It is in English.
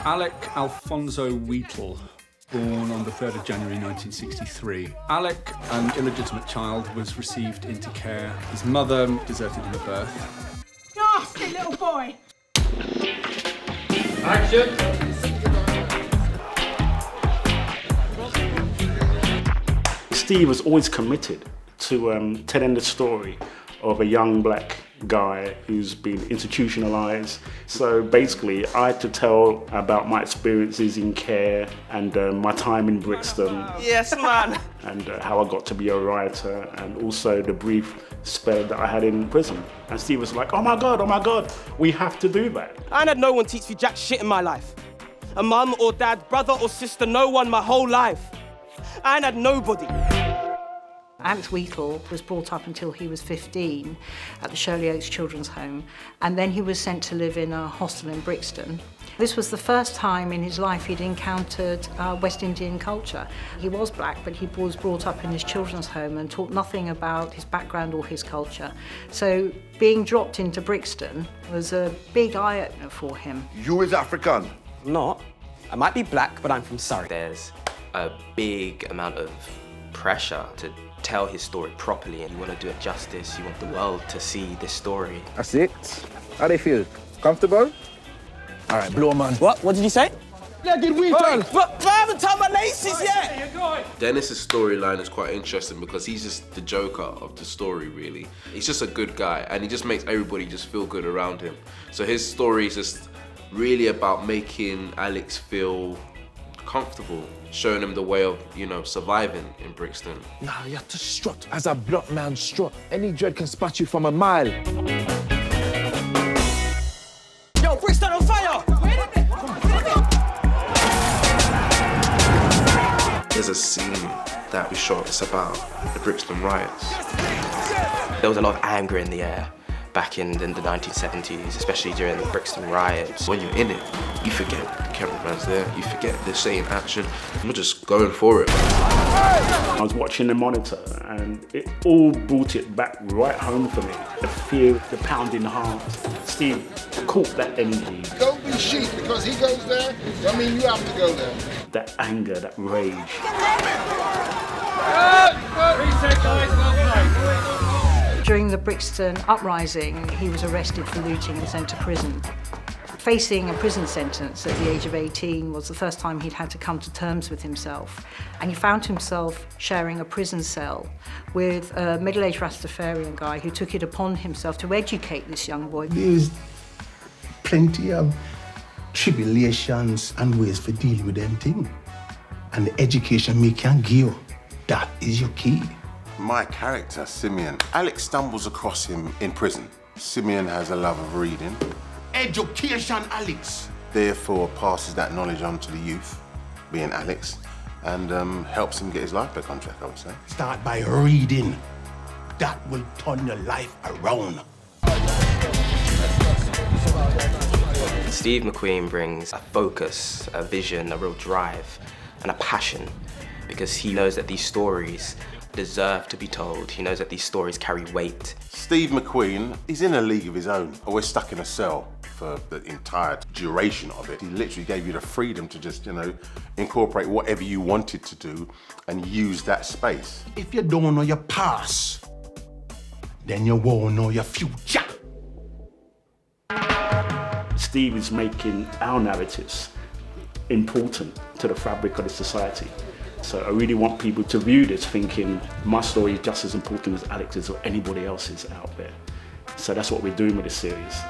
Alex Alfonso Wheatle, born on the 3rd of January 1963. Alec, an illegitimate child, was received into care. His mother deserted him at birth. Nasty little boy! Action! Steve was always committed to telling the story of a young black guy who's been institutionalized. So basically, I had to tell about my experiences in care and my time in Brixton. Yes, man. And how I got to be a writer, and also the brief spell that I had in prison. And Steve was like, oh my God, we have to do that. I ain't had no one teach me jack shit in my life. A mum or dad, brother or sister, no one my whole life. I ain't had nobody. Alex Wheatle was brought up until he was 15 at the Shirley Oaks Children's Home, and then he was sent to live in a hostel in Brixton. This was the first time in his life he'd encountered West Indian culture. He was black, but he was brought up in his children's home and taught nothing about his background or his culture. So being dropped into Brixton was a big eye-opener for him. You is African? I'm not. I might be black, but I'm from Surrey. There's a big amount of pressure to tell his story properly, and you want to do it justice. You want the world to see this story. That's it. How they feel? Comfortable? All right, blow man. What did you say? Let it Wheatle. But I haven't tied my laces yet. Dennis's storyline is quite interesting because he's just the joker of the story, really. He's just a good guy, and he just makes everybody just feel good around him. So his story is just really about making Alex feel comfortable, showing him the way of, surviving in Brixton. Nah, you have to strut as a black man strut. Any dread can spot you from a mile. Yo, Brixton on fire! There's a scene that we shot, it's about the Brixton riots. There was a lot of anger in the air back in the 1970s, especially during the Brixton riots. When you're in it, you forget the cameraman's there, you forget they're saying action, you're just going for it. I was watching the monitor and it all brought it back right home for me. The fear, the pounding heart. Steve caught that energy. Don't be sheep because he goes there, I mean you have to go there. That anger, that rage. Reset, guys, well played. During the Brixton uprising, he was arrested for looting and sent to prison. Facing a prison sentence at the age of 18 was the first time he'd had to come to terms with himself. And he found himself sharing a prison cell with a middle-aged Rastafarian guy who took it upon himself to educate this young boy. There's plenty of tribulations and ways for dealing with them things. And the education me can give you, that is your key. My character, Simeon, Alex stumbles across him in prison. Simeon has a love of reading. Education, Alex. Therefore, passes that knowledge on to the youth, being Alex, and helps him get his life back on track, I would say. Start by reading. That will turn your life around. Steve McQueen brings a focus, a vision, a real drive, and a passion, because he knows that these stories deserve to be told. He knows that these stories carry weight. Steve McQueen, he's in a league of his own. Always stuck in a cell for the entire duration of it. He literally gave you the freedom to just, incorporate whatever you wanted to do and use that space. If you don't know your past, then you won't know your future. Steve is making our narratives important to the fabric of the society. So I really want people to view this thinking my story is just as important as Alex's or anybody else's out there. So that's what we're doing with this series.